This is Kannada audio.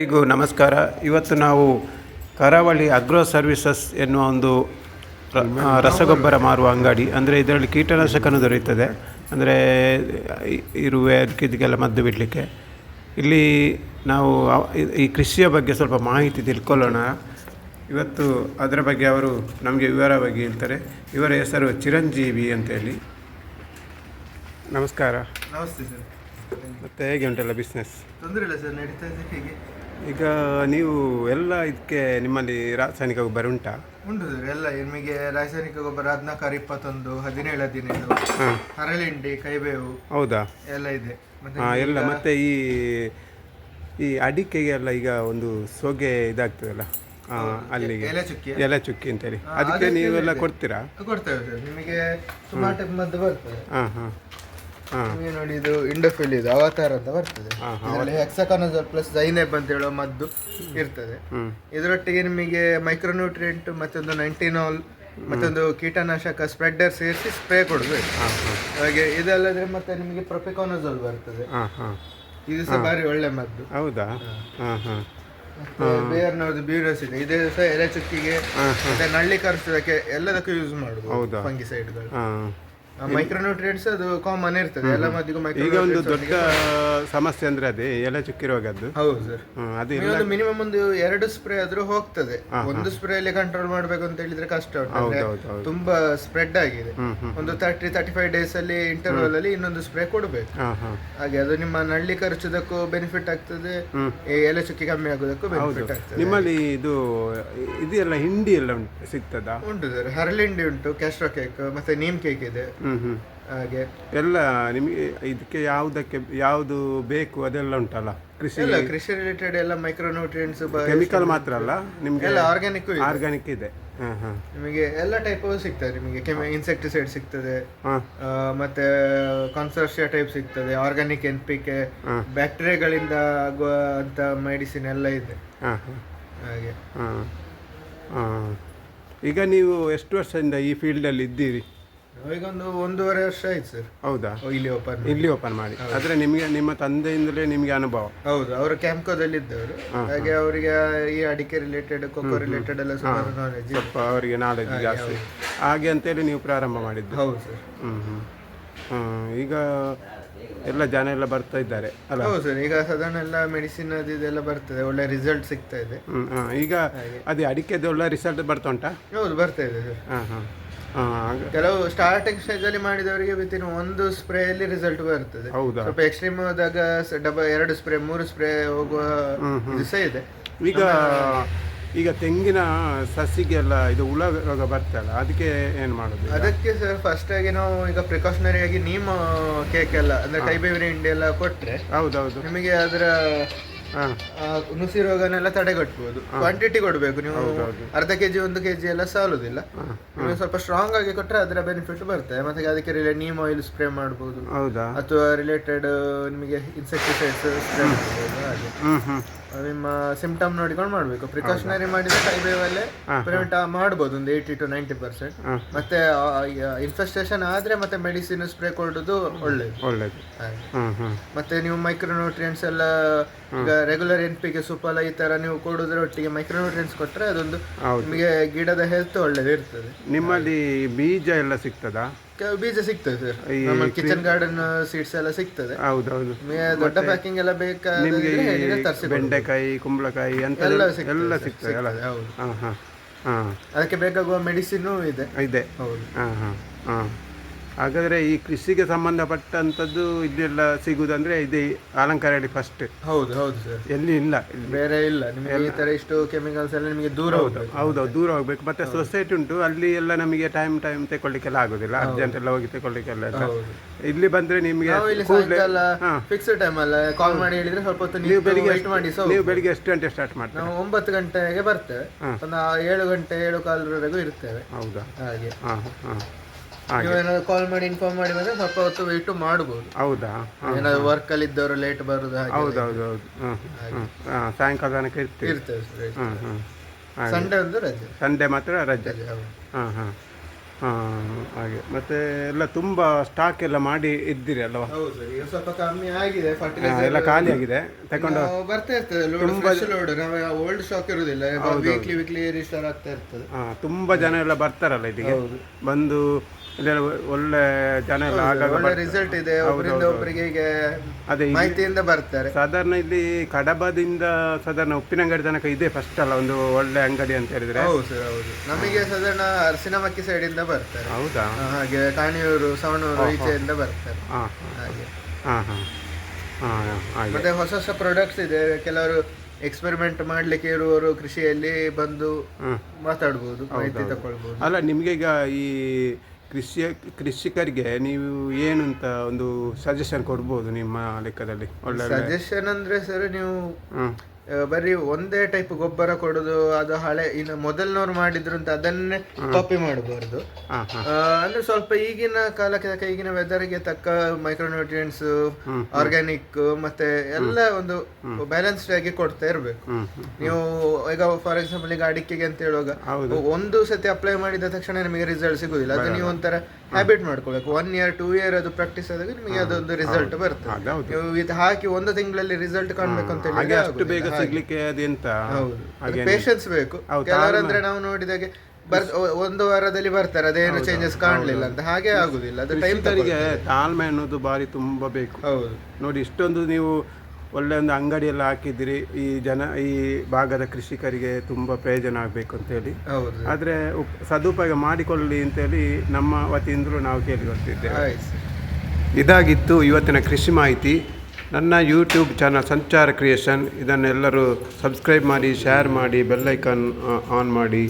ಎಲ್ಲರಿಗೂ ನಮಸ್ಕಾರ. ಇವತ್ತು ನಾವು ಕರಾವಳಿ ಅಗ್ರೋ ಸರ್ವಿಸಸ್ ಎನ್ನುವ ಒಂದು ರಸಗೊಬ್ಬರ ಮಾರುವ ಅಂಗಡಿ, ಅಂದರೆ ಇದರಲ್ಲಿ ಕೀಟನಾಶಕನೂ ದೊರೆಯುತ್ತದೆ, ಅಂದರೆ ಇರುವೆ ಇದಕ್ಕೆಲ್ಲ ಮದ್ದು ಬಿಡಲಿಕ್ಕೆ. ಇಲ್ಲಿ ನಾವು ಈ ಕೃಷಿಯ ಬಗ್ಗೆ ಸ್ವಲ್ಪ ಮಾಹಿತಿ ತಿಳ್ಕೊಳ್ಳೋಣ. ಇವತ್ತು ಅದರ ಬಗ್ಗೆ ಅವರು ನಮಗೆ ವಿವರವಾಗಿ ಹೇಳ್ತಾರೆ. ಇವರ ಹೆಸರು ಚಿರಂಜೀವಿ ಅಂತೇಳಿ. ನಮಸ್ಕಾರ. ನಮಸ್ತೆ ಸರ್. ಮತ್ತು ಹೇಗೆ ಉಂಟಲ್ಲ ಬಿಸ್ನೆಸ್? ತೊಂದರೆ ಇಲ್ಲ ಸರ್, ನಡೀತಾ ಇದೆ. ಹೇಗೆ ಈಗ ನೀವು ಎಲ್ಲ ಇದಕ್ಕೆ ನಿಮ್ಮಲ್ಲಿ ರಾಸಾಯನಿಕ ಗೊಬ್ಬರ ಉಂಟಾ? ಉಂಟು ಸರ್, ಎಲ್ಲ ನಿಮಗೆ ರಾಸಾಯನಿಕ ಗೊಬ್ಬರ 14, 21, 17, 17 ಹರಳಿಂಡಿ, ಕೈಬೇವು. ಹೌದಾ? ಎಲ್ಲ ಇದೆ. ಎಲ್ಲ ಮತ್ತೆ ಈ ಅಡಿಕೆಗೆ ಎಲ್ಲ ಈಗ ಒಂದು ಸೊಗೆ ಇದಾಗ್ತದಲ್ಲ, ಅಲ್ಲಿಗೆ ಎಲೆ ಚುಕ್ಕಿ ಅಂತೇಳಿ, ಅದಕ್ಕೆ ನೀವೆಲ್ಲ ಕೊಡ್ತೀರಾ? ಕೊಡ್ತೇವೆ ಸರ್. ನಿಮಗೆ ಸುಮಾರು ಟೈಪ್ ಮದ್ದು ಬರ್ತದೆ. ನಿಮಗೆ ನೋಡಿ, ಇದು ಇಂಡೋಫಿಲ್, ಇದು ಅವತಾರ ಅಂತ ಬರ್ತದೆ. ಇದರಲ್ಲಿ ಹೆಕ್ಸಾಕಾನಜೋಲ್ ಪ್ಲಸ್ ಜೈನೆಬ್ ಅಂತ ಹೇಳುವ ಮದ್ದು ಇರ್ತದೆ. ಇದರೊಟ್ಟಿಗೆ ನಿಮಗೆ ಮೈಕ್ರೋನ್ಯೂಟ್ರಿಯೆಂಟ್ ಮತ್ತೊಂದು 19 ಮತ್ತೊಂದು ಕೀಟನಾಶಕ ಸ್ಪ್ರೆಡ್ಡರ್ ಸೇರಿಸಿ ಸ್ಪ್ರೇ ಕೊಡಬೇಕು. ಹಾಗೆ ಇದಲ್ಲದ್ರೆ ಮತ್ತೆ ನಿಮಗೆ ಪ್ರೊಪಿಕಾನಜೋಲ್ ಬರ್ತದೆ. ಇದು ಸಹ ಬಾರಿ ಒಳ್ಳೆ ಮದ್ದು. ಹೌದಾ? ಬೇರ್ನವ್ರದ್ದು ಬ್ಯೂರಸ್ ಇದೆ. ಇದೇ ಸಹ ಎಲೆ ಚುಕ್ಕಿಗೆ ಮತ್ತೆ ನಳ್ಳಿ ಕರ್ಸೋದಕ್ಕೆ ಎಲ್ಲದಕ್ಕೂ ಯೂಸ್ ಮಾಡುದು ಫಂಗಿಸೈಡ್ಗಳು. ಮೈಕ್ರೋನ್ಯೂಟ್ರಿಯೆಂಟ್ಸ್ ಅದು ಕಾಮನ್ ಇರ್ತದೆ ಎಲ್ಲ ಮದ್ದಿಗೂ. ಈಗ ಒಂದು ದೊಡ್ಡ ಸಮಸ್ಯೆ ಅಂದ್ರೆ ಅದೇ ಎಲೆ ಚುಕ್ಕಿ ರೋಗದ್ದು. ಹೌದು ಸರ್. ಅದು ಮಿನಿಮಮ್ ಒಂದು 2 ಸ್ಪ್ರೇ ಆದ್ರೂ ಹೋಗ್ತದೆ. ಒಂದು ಸ್ಪ್ರೇ ಅಲ್ಲಿ ಕಂಟ್ರೋಲ್ ಮಾಡ್ಬೇಕು ಅಂತ ಹೇಳಿದ್ರೆ ಕಷ್ಟ ಉಂಟು, ತುಂಬಾ ಸ್ಪ್ರೆಡ್ ಆಗಿದೆ. ಒಂದು 30-35 ಡೇಸ್ ಅಲ್ಲಿ ಇಂಟರ್ವಲ್ ಅಲ್ಲಿ ಇನ್ನೊಂದು ಸ್ಪ್ರೇ ಕೊಡಬೇಕು. ಹಾಗೆ ಅದು ನಿಮ್ಮ ನಳ್ಳಿ ಖರ್ಚುದಕ್ಕೂ ಬೆನಿಫಿಟ್ ಆಗ್ತದೆ, ಎಲೆ ಚುಕ್ಕಿ ಕಮ್ಮಿ ಆಗೋದಕ್ಕೂ ಬೆನಿಫಿಟ್ ಆಗ್ತದೆ. ನಿಮ್ಮಲ್ಲಿ ಇದೆಲ್ಲ ಹಿಂಡಿ ಎಲ್ಲ ಸಿಗ್ತದಾ? ಉಂಟು ಸರ್, ಹರಳಿಂಡಿ ಉಂಟು, ಕ್ಯಾಸ್ಟ್ರಾ ಕೇಕ್ ಮತ್ತೆ ನೀಮ್ ಕೇಕ್ ಇದೆ. ಹಾಗೆ ಎಲ್ಲ ನಿಮಗೆ ಇದಕ್ಕೆ ಯಾವುದು ಬೇಕು ಅದೆಲ್ಲ ಉಂಟಲ್ಲ? ಕೃಷಿ ರಿಲೇಟೆಡ್ ಎಲ್ಲ ಮೈಕ್ರೋನ್ಯೂಟ್ರಿಯೆಂಟ್ಸ್, ಕೆಮಿಕಲ್ ಮಾತ್ರ ಅಲ್ಲ, ನಿಮ್ಗೆ ಎಲ್ಲ ಆರ್ಗ್ಯಾನಿಕ್ ಇದೆ. ನಿಮಗೆ ಎಲ್ಲ ಟೈಪ್ ಸಿಗ್ತದೆ. ನಿಮಗೆ ಇನ್ಸೆಕ್ಟಿಸೈಡ್ ಸಿಗ್ತದೆ, ಮತ್ತೆ ಕಾನ್ಸರ್ಷಿಯಾ ಟೈಪ್ ಸಿಗ್ತದೆ, ಆರ್ಗ್ಯಾನಿಕ್ NPK, ಬ್ಯಾಕ್ಟೀರಿಯಾಗಳಿಂದ ಆಗುವಂತ ಮೆಡಿಸಿನ್ ಎಲ್ಲ ಇದೆ. ಹಾಗೆ ಈಗ ನೀವು ಎಷ್ಟು ವರ್ಷದಿಂದ ಈ ಫೀಲ್ಡಲ್ಲಿ ಇದ್ದೀರಿ? ಈಗ ಒಂದು 1.5 ವರ್ಷ ಆಯ್ತು ಸರ್. ಹೌದಾ? ಇಲ್ಲಿ ಓಪನ್ ಮಾಡಿ. ಆದ್ರೆ ನಿಮ್ಮ ತಂದೆಯಿಂದಲೇ ನಿಮಗೆ ಅನುಭವ? ಹೌದು, ಅವರು ಕ್ಯಾಂಪ್ಕೋದಲ್ಲಿ ಇದ್ದವರು. ಹಾಗೆ ಅವರಿಗೆ ಈ ಅಡಿಕೆ ರಿಲೇಟೆಡ್, ಕೊಕ್ಕೋ ರಿಲೇಟೆಡ್ ಎಲ್ಲ ಸುಮಾರು ನಾಲೆಜ್, ಸ್ವಲ್ಪ ಅವರಿಗೆ ನಾಲೆಜ್ ಜಾಸ್ತಿ. ಹಾಗೆ ಅಂತೇಳಿ ನೀವು ಪ್ರಾರಂಭ ಮಾಡಿದ್ದು? ಹೌದು ಸರ್. ಈಗ ಎಲ್ಲ ಜನ ಎಲ್ಲ ಬರ್ತಾ ಇದ್ದಾರೆ ಅಲ್ಲ? ಹೌದು ಸರ್, ಈಗ ಸಾಧಾರಣ ಎಲ್ಲ ಮೆಡಿಸಿನ್ ಅದೆಲ್ಲ ಬರ್ತದೆ, ಒಳ್ಳೆ ರಿಸಲ್ಟ್ ಸಿಗ್ತಾ ಇದೆ. ಈಗ ಅದೇ ಅಡಿಕೆದು ಒಳ್ಳೆ ರಿಸಲ್ಟ್ ಬರ್ತಾ ಉಂಟಾ? ಹೌದು, ಬರ್ತಾ ಇದೆ ಸರ್. ಕೆಲವು ಸ್ಟಾರ್ಟಿಂಗ್ ಸ್ಟೇಜ್ ಅಲ್ಲಿ ಮಾಡಿದವರಿಗೆ ವಿತಿನ್ 1 ಸ್ಪ್ರೇ ಅಲ್ಲಿ ರಿಸಲ್ಟ್ ಬರ್ತದೆ. ಸ್ವಲ್ಪ ಎಕ್ಸ್ಟ್ರೀಮ್ ಹೋದಾಗ 2 ಸ್ಪ್ರೇ 3 ಸ್ಪ್ರೇ ಹೋಗುವ ದಿವಸ ಇದೆ. ಈಗ ತೆಂಗಿನ ಸಸಿಗೆಲ್ಲ ಇದು ಹುಳ ರೋಗ ಬರ್ತಲ್ಲ, ಅದಕ್ಕೆ ಏನು ಮಾಡೋದು? ಅದಕ್ಕೆ ಸರ್ ಫಸ್ಟ್ ಆಗಿ ನಾವು ಈಗ ಪ್ರಿಕಾಷನರಿ ಆಗಿ ನೀಮ್ ಕೇಕ್ ಎಲ್ಲ ಅಂದ್ರೆ ಕೈಬೇವಿನ ಹಿಂಡಿ ಎಲ್ಲ ಕೊಟ್ರೆ ನಿಮಗೆ ಅದರ ನುಸಿ ರೋಗನೆಲ್ಲ ತಡೆಗಟ್ಟಬಹುದು. ಕ್ವಾಂಟಿಟಿ ಕೊಡಬೇಕು. ನೀವು ಅರ್ಧ ಕೆಜಿ 1 ಕೆಜಿ ಎಲ್ಲ ಸಾಲುದಿಲ್ಲ. ನೀವು ಸ್ವಲ್ಪ ಸ್ಟ್ರಾಂಗ್ ಆಗಿ ಕೊಟ್ಟರೆ ಅದರ ಬೆನಿಫಿಟ್ ಬರ್ತದೆ. ಮತ್ತೆ ಅದಕ್ಕೆ ನೀಮ್ ಆಯಿಲ್ ಸ್ಪ್ರೇ ಮಾಡಬಹುದು, ಅಥವಾ ರಿಲೇಟೆಡ್ ನಿಮಗೆ ಇನ್ಸೆಕ್ಟಿಸೈಡ್ಸ್ ಸ್ಪ್ರೇ ಮಾಡಬಹುದು. ಹಾಗೆ ನಿಮ್ಮ ಸಿಂಪ್ಟಮ್ ನೋಡಿಕೊಂಡು ಮಾಡಬೇಕು. ಪ್ರಿಕಾಷನರಿ ಮಾಡಿದ್ರೆ ಕೈಬೇವಲ್ಲೇ ಪ್ರಿವೆಂಟ್ ಮಾಡಬಹುದು ಒಂದು 80-90%. ಮತ್ತೆ ಇನ್ಫೆಸ್ಟೇಷನ್ ಆದ್ರೆ ಮತ್ತೆ ಮೆಡಿಸಿನ್ ಸ್ಪ್ರೇ ಕೊಡೋದು ಒಳ್ಳೇದು. ಮತ್ತೆ ನೀವು ಮೈಕ್ರೋನ್ಯೂಟ್ರಿಯೆಂಟ್ಸ್ ಎಲ್ಲ ಈಗ ರೆಗ್ಯುಲರ್ NPK ಸೂಪಲ್ಲ ಈ ತರ ನೀವು ಕೊಡೋದ್ರ ಒಟ್ಟಿಗೆ ಮೈಕ್ರೋನ್ಯೂಟ್ರಿಯೆಂಟ್ಸ್ ಕೊಟ್ಟರೆ ಅದೊಂದು ನಿಮಗೆ ಗಿಡದ ಹೆಲ್ತ್ ಒಳ್ಳೇದು ಇರ್ತದೆ. ನಿಮ್ಮಲ್ಲಿ ಬೀಜ ಎಲ್ಲ ಸಿಗ್ತದಾ? ಬೀಜ ಸಿಗ್ತದೆ ಸರ್, ನಮ್ಮ ಕಿಚನ್ ಗಾರ್ಡನ್ ಸೀಡ್ಸ್ ಎಲ್ಲ ಸಿಗ್ತದೆ. ಹೌದೌದು. ದೊಡ್ಡ ಪ್ಯಾಕಿಂಗ್ ಎಲ್ಲ ಬೇಕಾದ್ರೆ ಬೆಂಡೆಕಾಯಿ, ಕುಂಬಳಕಾಯಿ ಎಲ್ಲ ಸಿಗ್ತದೆ. ಅದಕ್ಕೆ ಬೇಕಾಗುವ ಮೆಡಿಸಿನ್ ಇದೆ. ಹೌದು. ಹಾಗಾದ್ರೆ ಈ ಕೃಷಿಗೆ ಸಂಬಂಧಪಟ್ಟಂತದ್ದು ಇದೆಲ್ಲ ಸಿಗುದಂದ್ರೆ ಇದೆ ಅಲಂಕಾರಡಿ ಫಸ್ಟ್? ಹೌದು ಸರ್, ಎಲ್ಲಿ ಇಲ್ಲ, ಬೇರೆ ಇಲ್ಲ. ನಿಮಗೆ ಈ ತರ ಇಷ್ಟು ಕೆಮಿಕಲ್ಸ್ ಎಲ್ಲ ನಿಮಗೆ ದೂರ ದೂರ ಹೋಗ್ಬೇಕು. ಮತ್ತೆ ಸೊಸೈಟಿ ಉಂಟು, ಅಲ್ಲಿ ಎಲ್ಲ ನಮಗೆ ಟೈಮ್ ತಗೊಳ್ಳಿಕ್ಕೆಲ್ಲ ಆಗುದಿಲ್ಲ, ಅರ್ಜೆಂಟ್ ಎಲ್ಲ ಹೋಗಿ ತಗೊಳ್ಳಿಕ್ಕೆಲ್ಲ. ಇಲ್ಲಿ ಬಂದ್ರೆ ನಿಮಗೆ ಫಿಕ್ಸ್ಡ್ ಟೈಮ್ ಅಲ್ಲ, ಕಾಲ್ ಮಾಡಿ ಹೇಳಿದ್ರೆ ಸ್ವಲ್ಪ ಹೊತ್ತು ನೀವು ಬೆಳಿಗ್ಗೆ ಎಷ್ಟು ಗಂಟೆ ಸ್ಟಾರ್ಟ್ ಮಾಡ್ತೀವಿ? ನಾವು 9 ಗಂಟೆಗೆ ಬರ್ತೇವೆ, ಒಂದು 7 ಗಂಟೆ 7:15 ಇರ್ತೇವೆ. ಹೌದಾ? ಹಾಗೆ ನೀವೇನಾದ್ರು ಕಾಲ್ ಮಾಡಿ ಇನ್ಫಾರ್ಮ್ ಮಾಡಿ ಬಂದ್ರೆ ಸ್ವಲ್ಪ ಹೊತ್ತು ವೇಟ್ ಮಾಡಬಹುದು. ಹೌದಾ? ಏನಾದ್ರು ವರ್ಕ್ ಅಲ್ಲಿ ಇದ್ದವರು ಲೇಟ್ ಬರುದು. ಹೌದೌದು. ಸಾಯಂಕಾಲ ತನಕ ಇರ್ತೇವೆ. ಸಂಡೇ ಒಂದು ರಜೆ. ಸಂಡೇ ಮಾತ್ರ ರಜೆ. ಹಾಗೆ ಮತ್ತೆ ಎಲ್ಲ ತುಂಬ ಸ್ಟಾಕ್ ಎಲ್ಲ ಮಾಡಿ ಇದ್ದೀರಿ ಅಲ್ವಾ? ಹೌದು ಸರ್, ಈಗ ಸ್ವಲ್ಪ ಕಮ್ಮಿ ಆಗಿದೆ ಎಲ್ಲ ಫರ್ಟಿಲೈಸರ್. ಖಾಲಿ ಆಗಿದೆ ತಗೊಂಡು ಬರ್ತಾ ಇರ್ತದೆ ಲೋಡ್, ಫ್ರೆಶ್ ಲೋಡ್. ನಾವು ಓಲ್ಡ್ ಸ್ಟಾಕ್ ಇರುವುದಿಲ್ಲ, ವೀಕ್ಲಿ ರೀಸ್ಟಾರ್ ಆಗ್ತಾ ಇರ್ತದೆ. ತುಂಬ ಜನ ಎಲ್ಲ ಬರ್ತಾರಲ್ಲ ಇಲ್ಲಿಗೆ, ಬಂದು ಇಲ್ಲೆಲ್ಲ ಒಳ್ಳೆ ಜನ ಎಲ್ಲ ಆಗಾಗ ಒಳ್ಳೆ ರಿಸಲ್ಟ್ ಇದೆ. ಒಬ್ಬರಿಂದ ಒಬ್ಬರಿಗೆ ಈಗ ಅದೇ ಮಾಹಿತಿಯಿಂದ ಬರ್ತಾರೆ. ಸಾಧಾರಣ ಇಲ್ಲಿ ಕಡಬದಿಂದ ಸಾಧಾರಣ ಉಪ್ಪಿನಂಗಡಿ ತನಕ ಇದೆ ಫಸ್ಟ್ ಅಲ್ಲ ಒಂದು ಒಳ್ಳೆ ಅಂಗಡಿ ಅಂತ ಹೇಳಿದ್ರೆ. ಹೌದು ಸರ್, ಹೌದು. ನಮಗೆ ಸಾಧಾರಣ ಅರಸಿನಮಕ್ಕಿ ಸೈಡ್ ಇಂದ ಬರ್ತಾರೆ. ಹೌದಾ? ಹಾಗೆ ಕಾಣಿಯೂರು, ಸವಣೂರು ಈಚೆಯಿಂದ ಬರ್ತಾರೆ. ಹಾಗೆ ಮತ್ತೆ ಹೊಸ ಹೊಸ ಪ್ರಾಡಕ್ಟ್ಸ್ ಇದೆ. ಕೆಲವರು ಎಕ್ಸ್ಪೆರಿಮೆಂಟ್ ಮಾಡ್ಲಿಕ್ಕೆ ಇರುವವರು ಕೃಷಿಯಲ್ಲಿ ಬಂದು ಮಾತಾಡ್ಬೋದು, ಮಾಹಿತಿ ತಗೊಳ್ಬೋದು. ಅಲ್ಲ, ನಿಮಗೆ ಈಗ ಈ ಕೃಷಿಕರಿಗೆ ನೀವು ಏನು ಅಂತ ಒಂದು ಸಜೆಷನ್ ಕೊಡ್ಬೋದು ನಿಮ್ಮ ಲೆಕ್ಕದಲ್ಲಿ? ಒಳ್ಳೆ ಸಜೆಷನ್ ಅಂದ್ರೆ ಸರ್, ನೀವು ಬರೀ ಒಂದೇ ಟೈಪ್ ಗೊಬ್ಬರ ಕೊಡೋದು, ಅದು ಹಳೆ ಇನ್ನು ಮೊದಲಿನವ್ರು ಮಾಡಿದ್ರು ಅಂತ ಅದನ್ನೇ ಕಾಪಿ ಮಾಡಬಾರ್ದು. ಅಂದ್ರೆ ಸ್ವಲ್ಪ ಈಗಿನ ಕಾಲಕ್ಕೆ ಈಗಿನ ವೆದರ್ಗೆ ತಕ್ಕ ಮೈಕ್ರೋನ್ಯೂಟ್ರಿಯೆಂಟ್ಸ್, ಆರ್ಗ್ಯಾನಿಕ್ ಮತ್ತೆ ಎಲ್ಲ ಒಂದು ಬ್ಯಾಲೆನ್ಸ್ಡ್ ಆಗಿ ಕೊಡ್ತಾ ಇರ್ಬೇಕು. ನೀವು ಈಗ ಫಾರ್ ಎಕ್ಸಾಂಪಲ್ ಈಗ ಅಡಿಕೆಗೆ ಅಂತ ಹೇಳುವಾಗ ಒಂದು ಸತಿ ಅಪ್ಲೈ ಮಾಡಿದ ತಕ್ಷಣ ನಿಮಗೆ ರಿಸಲ್ಟ್ ಸಿಗುದಿಲ್ಲ. ಅದು ನೀವು ಒಂಥರ ಹ್ಯಾಬಿಟ್ ಮಾಡ್ಕೊಳ್ಬೇಕು. 1 year 2 year ಅದು ಪ್ರಾಕ್ಟೀಸ್ ಆದಾಗ ನಿಮಗೆ ಅದೊಂದು ರಿಸಲ್ಟ್ ಬರ್ತದೆ. ನೀವು ಇದು ಹಾಕಿ ಒಂದು ತಿಂಗಳಲ್ಲಿ ರಿಸಲ್ಟ್ ಕಾಣ್ಬೇಕು ಅಂತ ಹೇಳಿ ಅಷ್ಟು ಬೇಗ ಸಿಗ್ಲಿಕ್ಕೆ ಅದೆಂತ ಪೇಷನ್ಸ್ ಬೇಕು. ಕೆಲವರಂದ್ರೆ ನಾವು ನೋಡಿದಾಗೆ ಒಂದು ವಾರದಲ್ಲಿ ಬರ್ತಾರೆ, ಅದೇನು ಚೇಂಜಸ್ ಕಾಣಲಿಲ್ಲ ಅಂತ. ಹಾಗೆ ಆಗುದಿಲ್ಲ, ಅದು ಟೈಮ್ ತರಿಗೆ ತಾಳ್ಮೆ ಅನ್ನೋದು ಬಾರಿ ತುಂಬಾ ಬೇಕು. ಹೌದು ನೋಡಿ, ಇಷ್ಟೊಂದು ನೀವು ಒಳ್ಳೆ ಒಂದು ಅಂಗಡಿಯೆಲ್ಲ ಹಾಕಿದ್ದೀರಿ, ಈ ಭಾಗದ ಕೃಷಿಕರಿಗೆ ತುಂಬ ಪ್ರಯೋಜನ ಆಗಬೇಕು ಅಂತೇಳಿ. ಆದರೆ ಸದುಪಯೋಗ ಮಾಡಿಕೊಳ್ಳಿ ಅಂತೇಳಿ ನಮ್ಮ ವತಿಯಿಂದಲೂ ನಾವು ಕೇಳಿಕೊಳ್ತಿದ್ದೇವೆ. ಇದಾಗಿತ್ತು ಇವತ್ತಿನ ಕೃಷಿ ಮಾಹಿತಿ. ನನ್ನ ಯೂಟ್ಯೂಬ್ ಚಾನಲ್ ಸಂಚಾರ ಕ್ರಿಯೇಷನ್, ಇದನ್ನೆಲ್ಲರೂ ಸಬ್ಸ್ಕ್ರೈಬ್ ಮಾಡಿ, ಶೇರ್ ಮಾಡಿ, ಬೆಲ್ಲೈಕಾನ್ ಆನ್ ಮಾಡಿ.